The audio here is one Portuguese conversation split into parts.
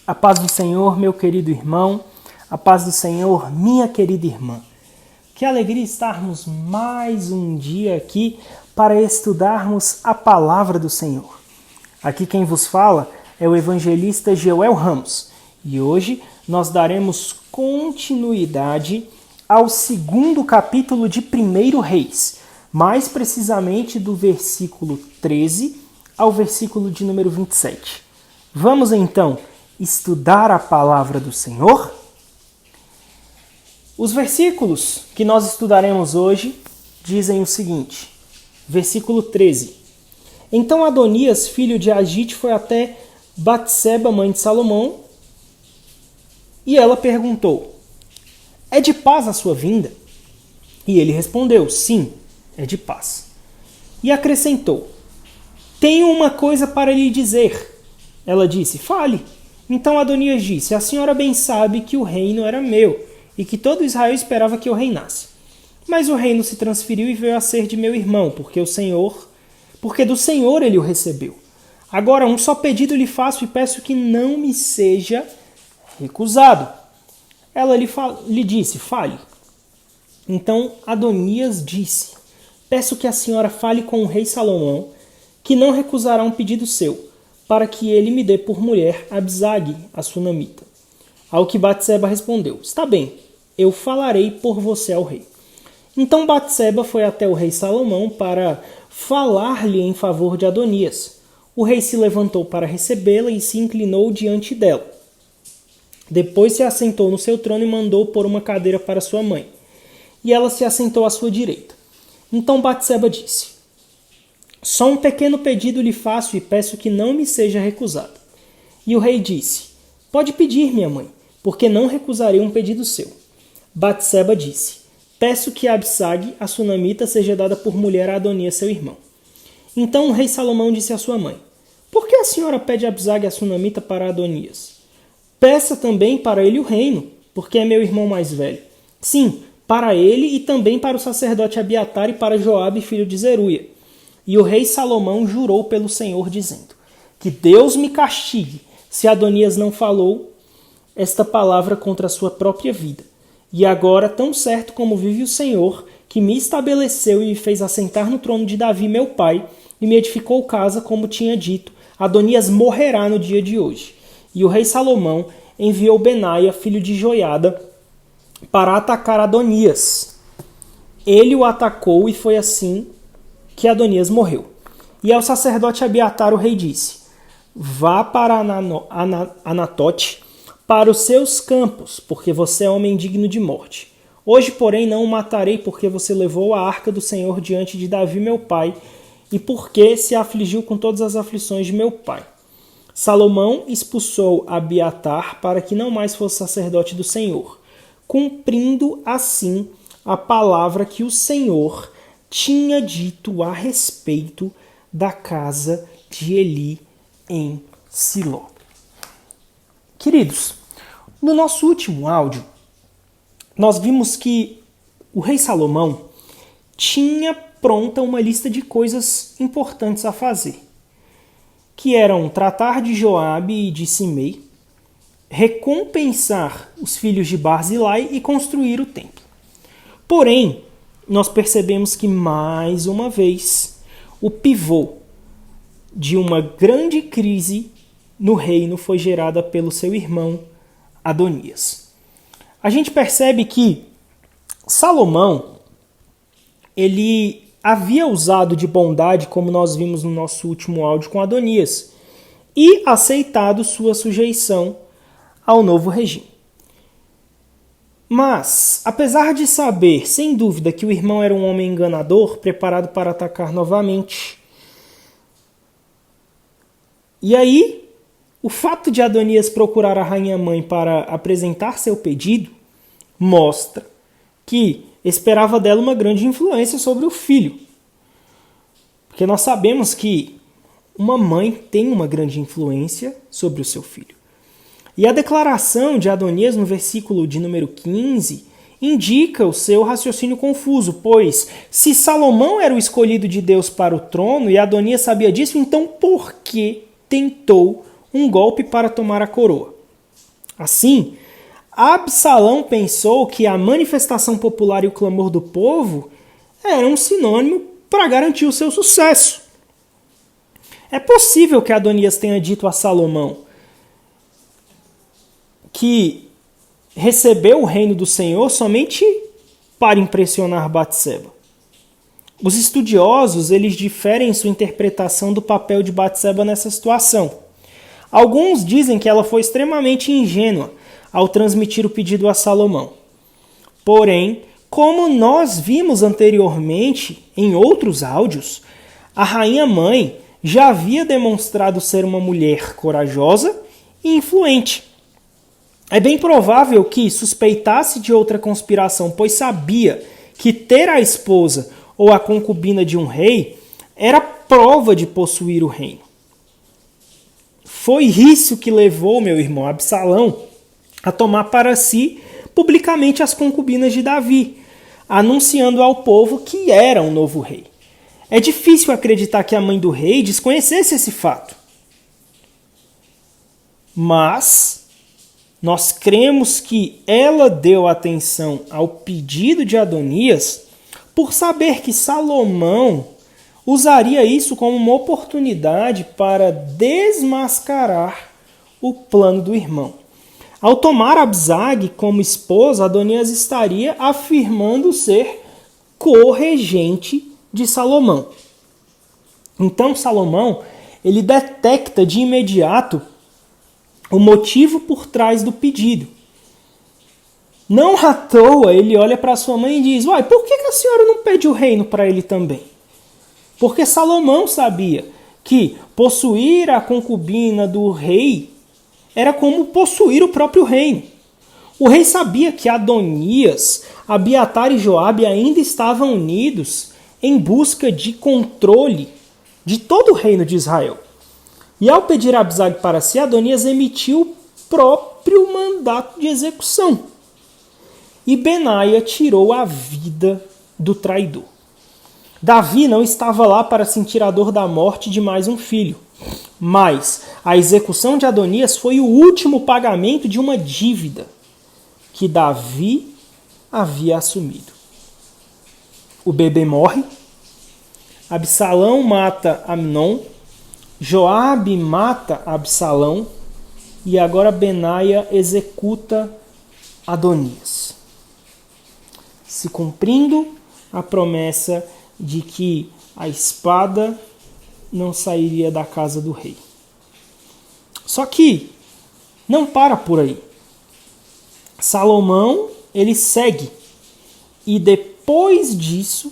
A paz do Senhor, meu querido irmão, a paz do Senhor, minha querida irmã. Que alegria estarmos mais um dia aqui para estudarmos a palavra do Senhor. Aqui quem vos fala é o evangelista Joel Ramos e hoje nós daremos continuidade ao segundo capítulo de 1 Reis, mais precisamente do versículo 13 ao versículo de número 27. Vamos então estudar a palavra do Senhor? Os versículos que nós estudaremos hoje dizem o seguinte, versículo 13. Então Adonias, filho de Agite, foi até Batseba, mãe de Salomão, e ela perguntou, é de paz a sua vinda? E ele respondeu, sim, é de paz. E acrescentou, tenho uma coisa para lhe dizer. Ela disse, fale. Então Adonias disse, a senhora bem sabe que o reino era meu, e que todo Israel esperava que eu reinasse. Mas o reino se transferiu e veio a ser de meu irmão, porque do Senhor ele o recebeu. Agora um só pedido lhe faço e peço que não me seja recusado. Ela lhe disse, fale. Então Adonias disse, peço que a senhora fale com o rei Salomão, que não recusará um pedido seu, para que ele me dê por mulher Abisag, a sunamita. Ao que Batseba respondeu, está bem, eu falarei por você ao rei. Então Batseba foi até o rei Salomão para falar-lhe em favor de Adonias. O rei se levantou para recebê-la e se inclinou diante dela. Depois se assentou no seu trono e mandou pôr uma cadeira para sua mãe. E ela se assentou à sua direita. Então Batseba disse, só um pequeno pedido lhe faço e peço que não me seja recusado. E o rei disse, pode pedir, minha mãe, porque não recusarei um pedido seu. Batseba disse, peço que Abisag, a sunamita, seja dada por mulher a Adonias, seu irmão. Então o rei Salomão disse à sua mãe, por que a senhora pede Abisag, a sunamita, para Adonias? Peça também para ele o reino, porque é meu irmão mais velho. Sim, para ele e também para o sacerdote Abiatar e para Joabe, filho de Zeruia. E o rei Salomão jurou pelo Senhor, dizendo, que Deus me castigue, se Adonias não falou esta palavra contra a sua própria vida. E agora, tão certo como vive o Senhor, que me estabeleceu e me fez assentar no trono de Davi, meu pai, e me edificou casa, como tinha dito, Adonias morrerá no dia de hoje. E o rei Salomão enviou Benaia, filho de Joiada, para atacar Adonias. Ele o atacou e foi assim que Adonias morreu. E ao sacerdote Abiatar o rei disse, vá para Anatote, para os seus campos, porque você é homem digno de morte. Hoje, porém, não o matarei, porque você levou a arca do Senhor diante de Davi, meu pai, e porque se afligiu com todas as aflições de meu pai. Salomão expulsou Abiatar para que não mais fosse sacerdote do Senhor, cumprindo assim a palavra que o Senhor tinha dito a respeito da casa de Eli em Siló. Queridos, no nosso último áudio, nós vimos que o rei Salomão tinha pronta uma lista de coisas importantes a fazer, que eram tratar de Joabe e de Simei, recompensar os filhos de Barzilai e construir o templo. Porém, nós percebemos que, mais uma vez, o pivô de uma grande crise no reino foi gerada pelo seu irmão Adonias. A gente percebe que Salomão, ele havia usado de bondade, como nós vimos no nosso último áudio com Adonias, e aceitado sua sujeição ao novo regime. Mas, apesar de saber, sem dúvida, que o irmão era um homem enganador, preparado para atacar novamente, e aí, o fato de Adonias procurar a rainha-mãe para apresentar seu pedido mostra que esperava dela uma grande influência sobre o filho. Porque nós sabemos que uma mãe tem uma grande influência sobre o seu filho. E a declaração de Adonias no versículo de número 15 indica o seu raciocínio confuso, pois se Salomão era o escolhido de Deus para o trono e Adonias sabia disso, então por que tentou um golpe para tomar a coroa? Assim, Absalão pensou que a manifestação popular e o clamor do povo eram um sinônimo para garantir o seu sucesso. É possível que Adonias tenha dito a Salomão que recebeu o reino do Senhor somente para impressionar Batseba. Os estudiosos eles diferem em sua interpretação do papel de Batseba nessa situação. Alguns dizem que ela foi extremamente ingênua ao transmitir o pedido a Salomão. Porém, como nós vimos anteriormente em outros áudios, a rainha-mãe já havia demonstrado ser uma mulher corajosa e influente. É bem provável que suspeitasse de outra conspiração, pois sabia que ter a esposa ou a concubina de um rei era prova de possuir o reino. Foi isso que levou meu irmão Absalão a tomar para si publicamente as concubinas de Davi, anunciando ao povo que era um novo rei. É difícil acreditar que a mãe do rei desconhecesse esse fato. Mas nós cremos que ela deu atenção ao pedido de Adonias por saber que Salomão usaria isso como uma oportunidade para desmascarar o plano do irmão. Ao tomar Absag como esposa, Adonias estaria afirmando ser corregente de Salomão. Então Salomão, ele detecta de imediato o motivo por trás do pedido. Não à toa ele olha para sua mãe e diz: "Uai, por que a senhora não pede o reino para ele também?" Porque Salomão sabia que possuir a concubina do rei era como possuir o próprio reino. O rei sabia que Adonias, Abiatar e Joabe ainda estavam unidos em busca de controle de todo o reino de Israel. E ao pedir Absag para si, Adonias emitiu o próprio mandato de execução. E Benaia tirou a vida do traidor. Davi não estava lá para sentir a dor da morte de mais um filho. Mas a execução de Adonias foi o último pagamento de uma dívida que Davi havia assumido. O bebê morre, Absalão mata Amnon, Joabe mata Absalão e agora Benaia executa Adonias, se cumprindo a promessa de que a espada não sairia da casa do rei. Só que não para por aí. Salomão, ele segue e depois disso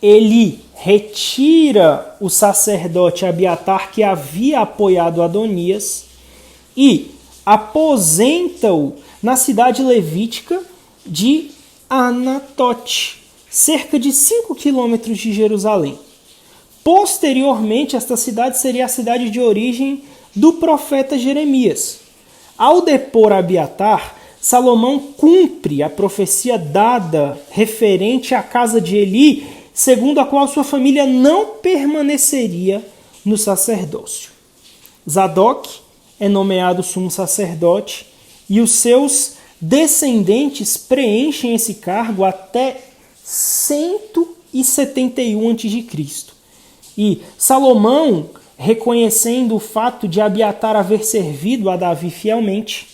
ele retira o sacerdote Abiatar que havia apoiado Adonias e aposenta-o na cidade levítica de Anatote, cerca de 5 quilômetros de Jerusalém. Posteriormente, esta cidade seria a cidade de origem do profeta Jeremias. Ao depor Abiatar, Salomão cumpre a profecia dada referente à casa de Eli, segundo a qual sua família não permaneceria no sacerdócio. Zadok é nomeado sumo sacerdote e os seus descendentes preenchem esse cargo até 171 a.C. E Salomão, reconhecendo o fato de Abiatar haver servido a Davi fielmente,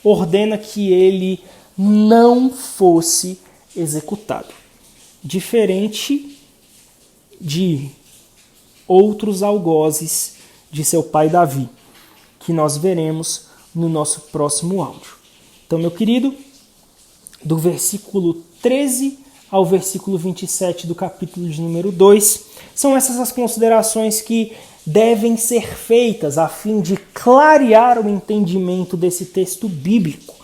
ordena que ele não fosse executado. Diferente de outros algozes de seu pai Davi, que nós veremos no nosso próximo áudio. Então, meu querido, do versículo 13 ao versículo 27 do capítulo de número 2, são essas as considerações que devem ser feitas a fim de clarear o entendimento desse texto bíblico,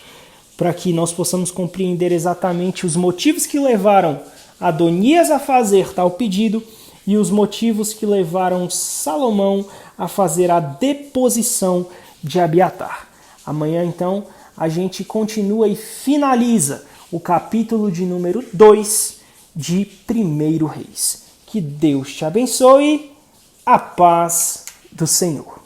para que nós possamos compreender exatamente os motivos que levaram Adonias a fazer tal pedido e os motivos que levaram Salomão a fazer a deposição de Abiatar. Amanhã, então, a gente continua e finaliza o capítulo de número 2 de 1 Reis. Que Deus te abençoe. A paz do Senhor.